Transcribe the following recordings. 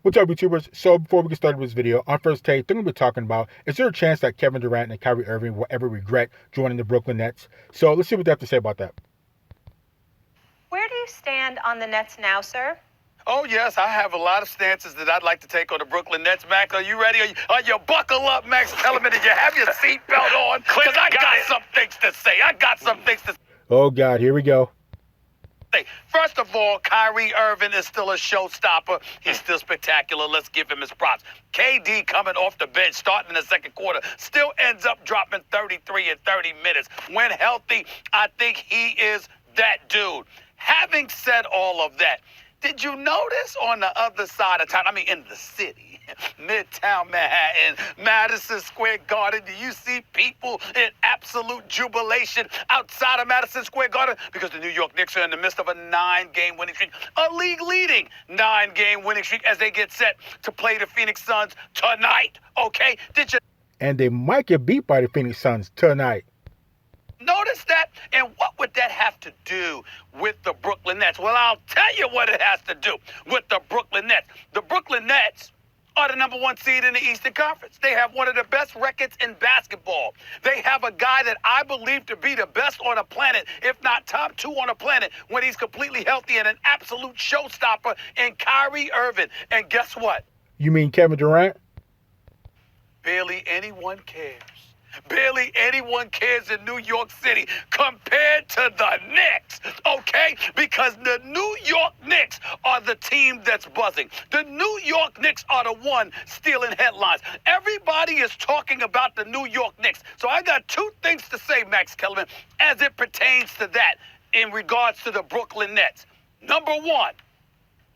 What's up, YouTubers? So before we get started with this video, on first take, they're going to be talking about, is there a chance that Kevin Durant and Kyrie Irving will ever regret joining the Brooklyn Nets? So let's see what they have to say about that. Where do you stand on the Nets now, sir? Oh, yes, I have a lot of stances that I'd like to take on the Brooklyn Nets. Max, are you ready? Are you buckle up, Max Kellerman? Did you have your seatbelt on? Because I got some things to say. Oh, God, here we go. First of all, Kyrie Irving is still a showstopper. He's still spectacular. Let's give him his props. KD coming off the bench, starting in the second quarter, still ends up dropping 33 in 30 minutes. When healthy, I think he is that dude. Having said all of that, did you notice on the other side of town, in the city, Midtown Manhattan, Madison Square Garden, do you see people in absolute jubilation outside of Madison Square Garden? Because the New York Knicks are in the midst of a 9-game winning streak, a league-leading 9-game winning streak as they get set to play the Phoenix Suns tonight, okay? And they might get beat by the Phoenix Suns tonight. Notice that? And what would that have to do with the Brooklyn Nets? Well, I'll tell you what it has to do with the Brooklyn Nets. The Brooklyn Nets are the number 1 seed in the Eastern Conference. They have one of the best records in basketball. They have a guy that I believe to be the best on the planet, if not top 2 on the planet, when he's completely healthy and an absolute showstopper in Kyrie Irving. And guess what? You mean Kevin Durant? Barely anyone cares. Barely anyone cares in New York City compared to the Knicks, okay? Because the New York Knicks are the team that's buzzing. The New York Knicks are the one stealing headlines. Everybody is talking about the New York Knicks. So I got 2 things to say, Max Kellerman, as it pertains to that in regards to the Brooklyn Nets. Number 1,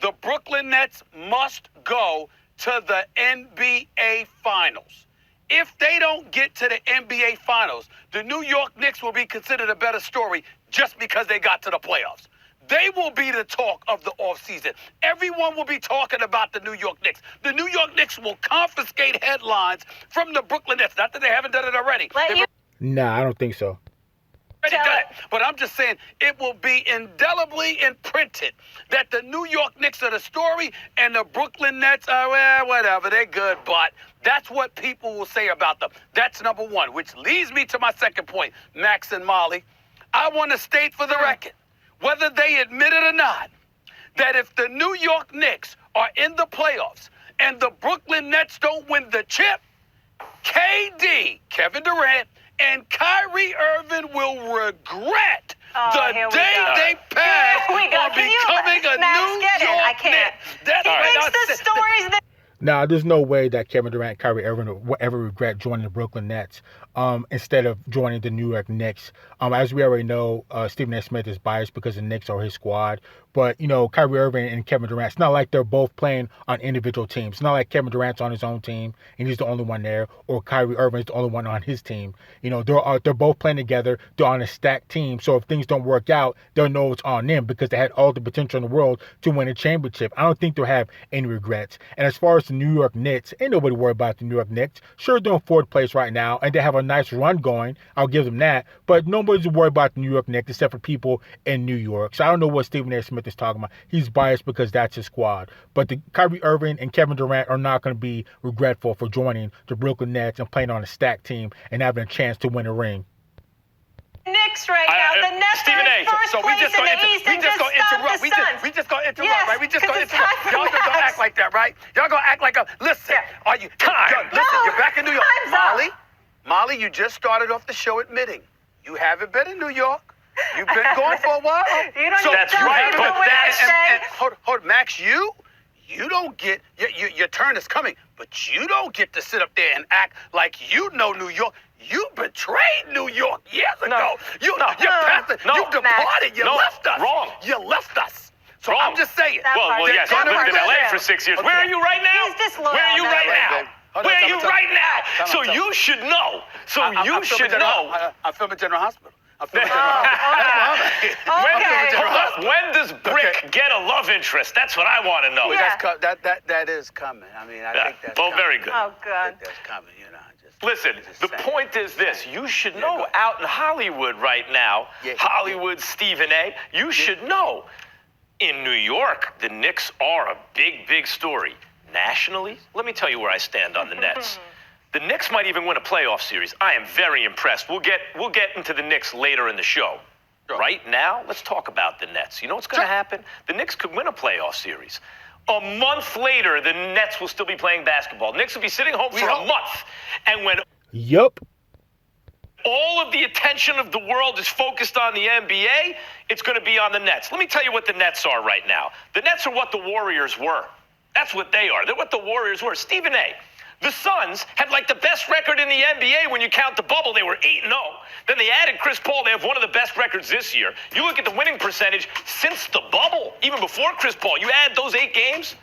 the Brooklyn Nets must go to the NBA Finals. If they don't get to the NBA Finals, the New York Knicks will be considered a better story just because they got to the playoffs. They will be the talk of the offseason. Everyone will be talking about the New York Knicks. The New York Knicks will confiscate headlines from the Brooklyn Nets. Not that they haven't done it already. Nah, I don't think so. But I'm just saying it will be indelibly imprinted that the New York Knicks are the story and the Brooklyn Nets are, well, whatever, they're good, but that's what people will say about them. That's number 1, which leads me to my second point, Max and Molly. I want to state for the record, whether they admit it or not, that if the New York Knicks are in the playoffs and the Brooklyn Nets don't win the chip, KD, Kevin Durant, and Kyrie Irving will regret the day they passed on becoming a New York Knicks. That's the stories that... Now, there's no way that Kevin Durant and Kyrie Irving will ever regret joining the Brooklyn Nets instead of joining the New York Knicks. As we already know, Stephen A. Smith is biased because the Knicks are his squad. But, Kyrie Irving and Kevin Durant, it's not like they're both playing on individual teams. It's not like Kevin Durant's on his own team and he's the only one there, or Kyrie Irving is the only one on his team. They're both playing together. They're on a stacked team. So if things don't work out, they'll know it's on them because they had all the potential in the world to win a championship. I don't think they'll have any regrets. And as far as the New York Knicks, ain't nobody worried about the New York Knicks. Sure, they're in 4th place right now, and they have a nice run going. I'll give them that. But nobody's worried about the New York Knicks except for people in New York. So I don't know what Stephen A. Smith is talking about. He's biased because that's his squad. But the Kyrie Irving and Kevin Durant are not going to be regretful for joining the Brooklyn Nets and playing on a stacked team and having a chance to win a ring. Knicks right now. The Nets are in first place in the East and just stopped the Suns. We just gonna interrupt, Yes, right? We just gonna 'cause it's interrupt. time for Y'all just gonna Max. act like that, right? Y'all gonna act like listen, are you listen, you're back in New York. Time's up. Molly, you just started off the show admitting you haven't been in New York. You've been gone for a while. You don't So need to that's tell right, people but what I say. hold, Max, you don't get your turn is coming, but you don't get to sit up there and act like you know New York. You betrayed New York years ago. You departed. You left us. Wrong. You left us. So Wrong. I'm just saying. Well, yes, I lived in LA for 6 years. Okay. Where are you right now? He's disloyal. Where are you right Wait, now? Where are you right now? So Time out. you should know. So you I'm should filming know. I'm filming General Hospital. I'm filming Okay. Hold on. When does Brick get a love interest? That's what I want to know. Yeah. That is coming. I think that's Well, coming. very good. Oh, I God. think that's coming, Listen, the point is this. You should know out in Hollywood right now, Hollywood Stephen A., you should know in New York, the Knicks are a big, big story. nationally, let me tell you where I stand on the Nets. The Knicks might even win a playoff series. I am very impressed. We'll get into the Knicks later in the show. Sure. Right now, let's talk about the Nets. You know what's going to happen? The Knicks could win a playoff series. A month later, the Nets will still be playing basketball. Knicks will be sitting home for a month. And when all of the attention of the world is focused on the NBA, it's going to be on the Nets. Let me tell you what the Nets are right now. The Nets are what the Warriors were. That's what they are. They're what the Warriors were. Stephen A., the Suns had like the best record in the NBA when you count the bubble. They were 8-0. Then they added Chris Paul. They have one of the best records this year. You look at the winning percentage since the bubble, even before Chris Paul. You add those 8 games,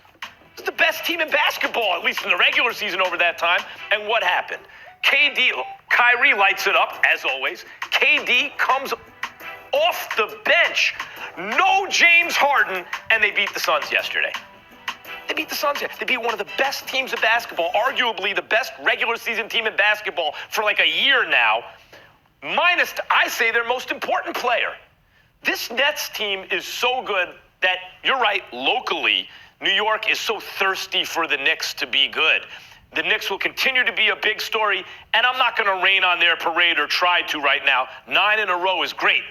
it's the best team in basketball, at least in the regular season over that time. And what happened? Kyrie lights it up, as always. KD comes off the bench. No James Harden, and they beat the Suns yesterday. They beat the Suns. They beat one of the best teams in basketball, arguably the best regular season team in basketball for like a year now, minus, I say, their most important player. This Nets team is so good that, you're right, locally, New York is so thirsty for the Knicks to be good. The Knicks will continue to be a big story, and I'm not going to rain on their parade or try to right now. 9 in a row is great.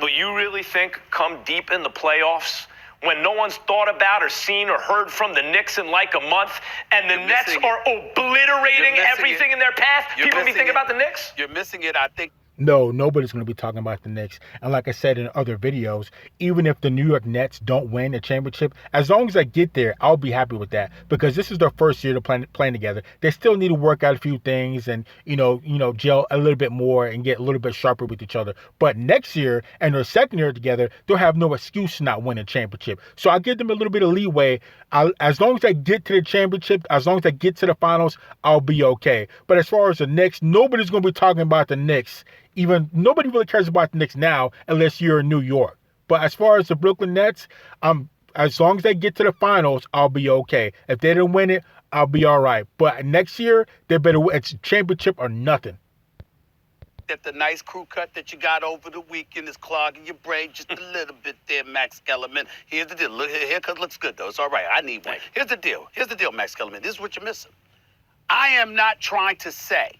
But you really think come deep in the playoffs, when no one's thought about or seen or heard from the Knicks in like a month, and the Nets are obliterating everything in their path, people be thinking about the Knicks? You're missing it, I think. No, nobody's going to be talking about the Knicks. And like I said in other videos, even if the New York Nets don't win the championship, as long as I get there, I'll be happy with that, because this is their first year to playing together. They still need to work out a few things and, gel a little bit more and get a little bit sharper with each other. But next year and their second year together, they'll have no excuse to not win a championship. So I'll give them a little bit of leeway. As long as I get to the championship, as long as I get to the finals, I'll be okay. But as far as the Knicks, nobody's going to be talking about the Knicks. Even nobody really cares about the Knicks now unless you're in New York. But as far as the Brooklyn Nets, as long as they get to the finals, I'll be okay. If they don't win it, I'll be all right. But next year, they better win. It's championship or nothing. That the nice crew cut that you got over the weekend is clogging your brain just a little bit there, Max Kellerman. Here's the deal. Look, haircut looks good, though. It's all right. I need one. Here's the deal. Max Kellerman. This is what you're missing. I am not trying to say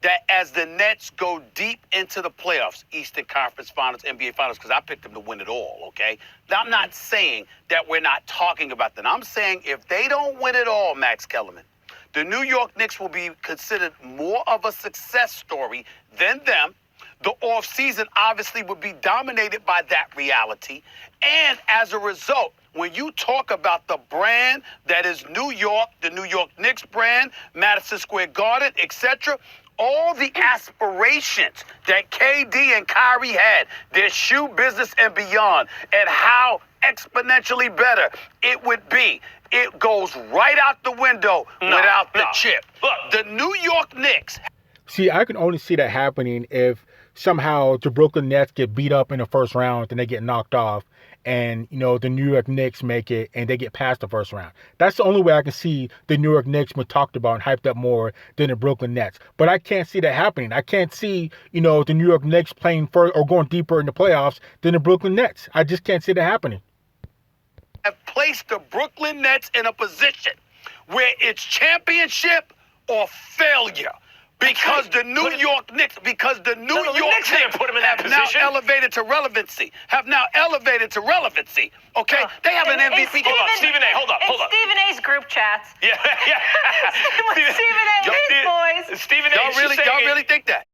that as the Nets go deep into the playoffs, Eastern Conference Finals, NBA Finals, because I picked them to win it all, okay? Now, I'm not saying that we're not talking about them. I'm saying if they don't win it all, Max Kellerman, the New York Knicks will be considered more of a success story than them. The offseason obviously would be dominated by that reality. And as a result, when you talk about the brand that is New York, the New York Knicks brand, Madison Square Garden, etc., all the aspirations that KD and Kyrie had, their shoe business and beyond, and how exponentially better it would be, it goes right out the window without the chip. Look, the New York Knicks. See, I can only see that happening if somehow the Brooklyn Nets get beat up in the first round and they get knocked off, and the New York Knicks make it and they get past the first round. That's the only way I can see the New York Knicks been talked about and hyped up more than the Brooklyn Nets. But I can't see that happening. I can't see the New York Knicks playing further or going deeper in the playoffs than the Brooklyn Nets. I just can't see that happening. Have placed the Brooklyn Nets in a position where it's championship or failure. Because the New York Knicks have now elevated to relevancy. Okay? They have an MVP. Hold up, Stephen A. Hold up. Stephen A's group chats. Yeah. Stephen A. His boys. Stephen A. Y'all really think that?